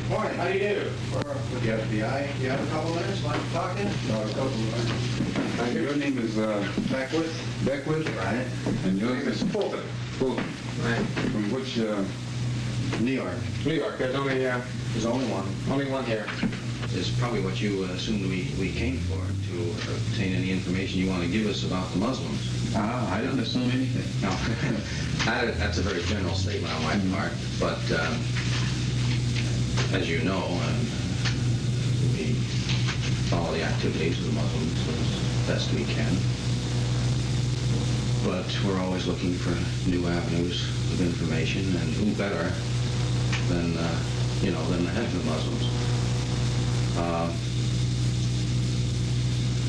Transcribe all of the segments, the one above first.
Morning. How do you do? With the FBI. You have a couple minutes? Like talking? No, a couple of Your name is Beckwith. Beckwith? Right. And yours is Fulton. Fulton. Right. From which? New York. New York. There's only one. only one here. Is probably what you assumed we came for, to obtain any information you want to give us about the Muslims. I didn't assume anything. No, that's a very general statement on my part, but as you know, we follow the activities of the Muslims as best we can, but we're always looking for new avenues of information, and who better than the head of the Muslims.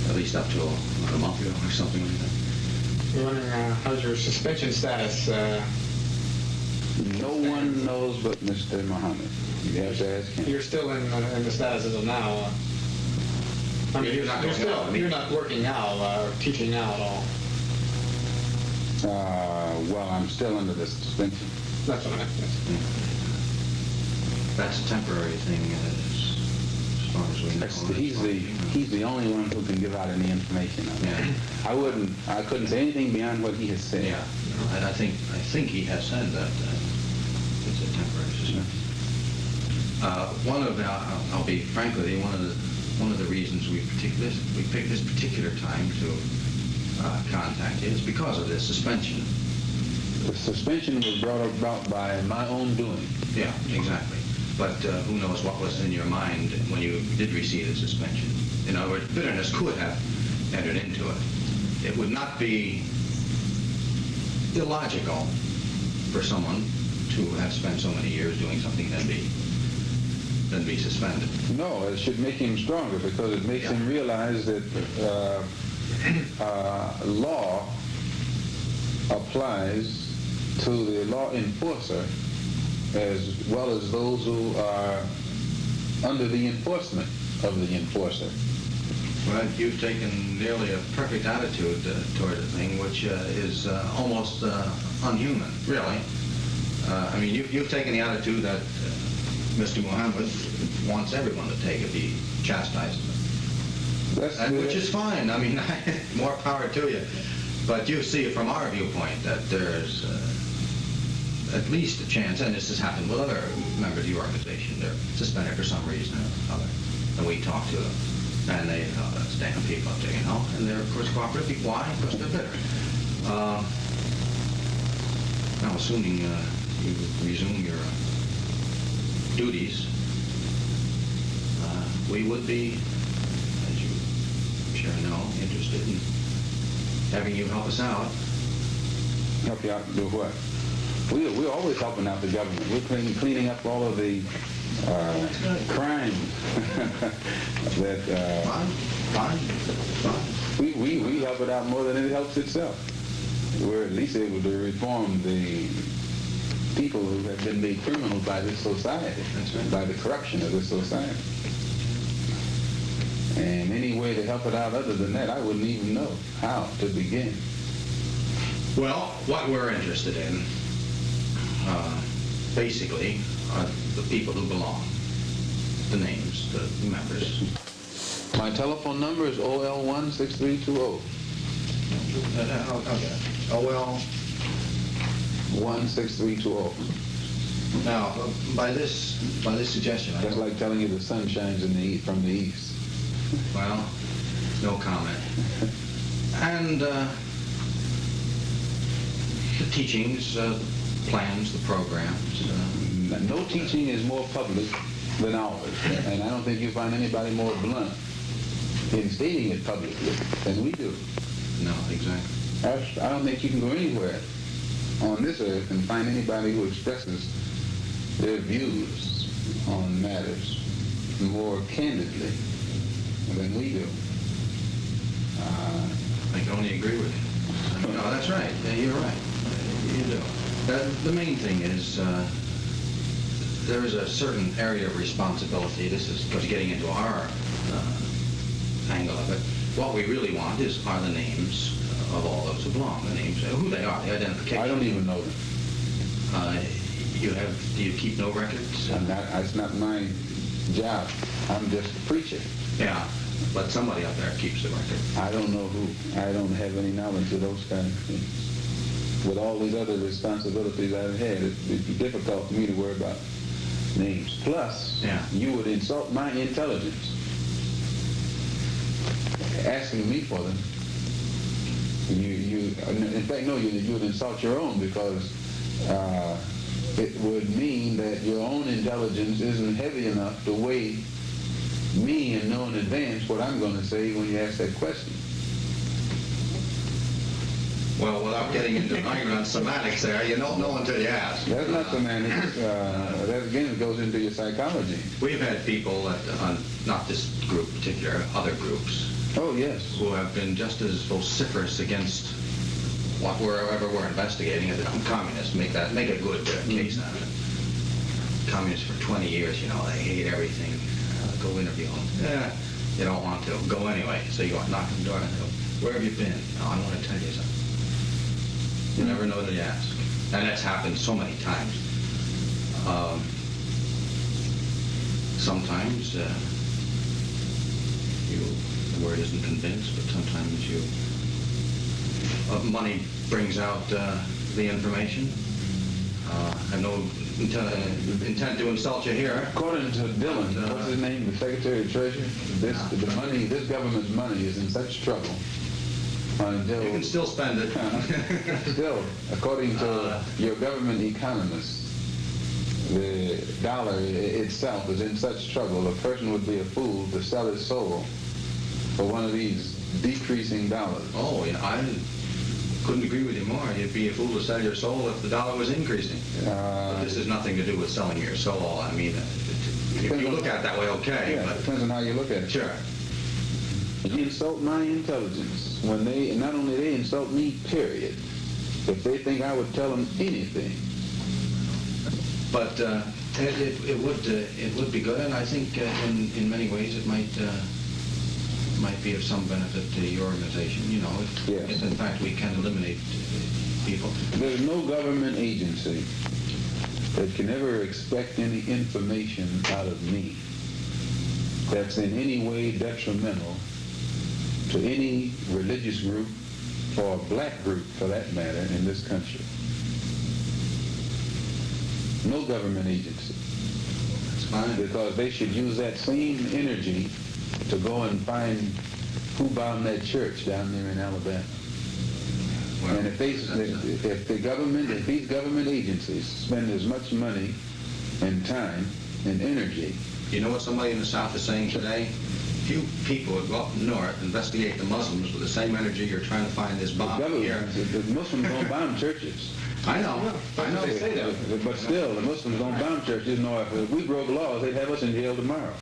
At least up to about a month ago or something like that. You're wondering how's your suspension status? No one knows but Mr. Muhammad. You have to ask him. You're still in the status as of now. I mean, you're not working now or teaching now at all. Well, I'm still under the suspension. That's what I meant. Yes. That's a temporary thing, as far as we know. He's the only one who can give out any information on that. Yeah. I couldn't say anything beyond what he has said. Yeah, no, and I think he has said that it's a temporary suspension. I'll be frank with you, one of the reasons we picked this particular time to contact you is because of this suspension. The suspension was brought about by my own doing. Yeah, exactly. But who knows what was in your mind when you did receive the suspension. In other words, bitterness could have entered into it. It would not be illogical for someone to have spent so many years doing something and then be suspended. No, it should make him stronger because it makes him realize that law applies to the law enforcer as well as those who are under the enforcement of the enforcer. Well, you've taken nearly a perfect attitude toward the thing, which is almost unhuman, really. I mean, you've taken the attitude that Mr. Muhammad wants everyone to take if he chastises them. Which is fine. I mean, more power to you. But you see it from our viewpoint that there's at least a chance, and this has happened with other members of the organization. They're suspended for some reason or other. And we talk to them. And they stand people up there, and they're, of course, cooperative. Why? Because they're bitter. Now, assuming you resume your duties, we would be, as you I'm sure know, interested in having you help us out. Help you out to do what? We're always helping out the government. We're cleaning up all of the crimes that Fine. we help it out more than it helps itself. We're at least able to reform the people who have been made criminals by this society, by the corruption of this society. And any way to help it out other than that, I wouldn't even know how to begin. Well, what we're interested in, basically, are the people who belong, the names, the members. My telephone number is OL16320. I'll get it. OL 16320. Now, by this suggestion, That's like telling you the sun shines from the east. Well, no comment. And the teachings, plans, the programs. No teaching is more public than ours, and I don't think you find anybody more blunt in stating it publicly than we do. No, exactly. I don't think you can go anywhere on this earth and find anybody who expresses their views on matters more candidly than we do. I can only agree with you. No, that's right. You're right. You do. The main thing is there is a certain area of responsibility. This is getting into our angle of it. What we really want are the names of all those who belong. The names, who they are, the identification. I don't even know them. Do you keep no records? It's not my job. I'm just a preacher. Yeah, but somebody up there keeps the record. I don't know who. I don't have any knowledge of those kind of things. With all these other responsibilities I've had, it'd be difficult for me to worry about names. Plus, you would insult my intelligence asking me for them. In fact, no, you would insult your own, because it would mean that your own intelligence isn't heavy enough to weigh me and know in advance what I'm going to say when you ask that question. Well, without getting into an argument on semantics there, you don't know until you ask. That's not semantics. That, again, goes into your psychology. We've had people, not this group in particular, other groups, oh, yes, who have been just as vociferous against whatever we're investigating as the communists. Make a good case out of it. Communists for 20 years, they hate everything. Go interview them. Yeah, you don't want to. Go anyway. So you go knock on the door and they go, where have you been? Oh, I want to tell you something. You never know till you ask. And that's happened so many times. Sometimes the word isn't convinced, but sometimes money brings out the information. I have no intent to insult you here. According to Dillon, what's his name, the Secretary of Treasury, this government's money is in such trouble until... You can still spend it. Still, according to your government economists, the dollar itself is in such trouble, a person would be a fool to sell his soul for one of these decreasing dollars. Oh, yeah, I couldn't agree with you more. You'd be a fool to sell your soul if the dollar was increasing. But this has nothing to do with selling your soul. I mean, if you look at it that way, okay. Yeah, but it depends on how you look at it. Sure. You insult my intelligence when not only they insult me, period, if they think I would tell them anything. But it would be good, and I think in many ways it might be of some benefit to your organization. If in fact we can eliminate people. There's no government agency that can ever expect any information out of me that's in any way detrimental to any religious group or black group, for that matter, in this country. No government agency. That's fine. Because they should use that same energy to go and find who bombed that church down there in Alabama. Well, and if these government agencies spend as much money and time and energy... You know what somebody in the South is saying today? Few people would go up north, investigate the Muslims with the same energy you're trying to find this bomb here. The Muslims don't bomb churches. I know they say that. But still, the Muslims don't bomb churches, nor if we broke laws, they'd have us in jail tomorrow.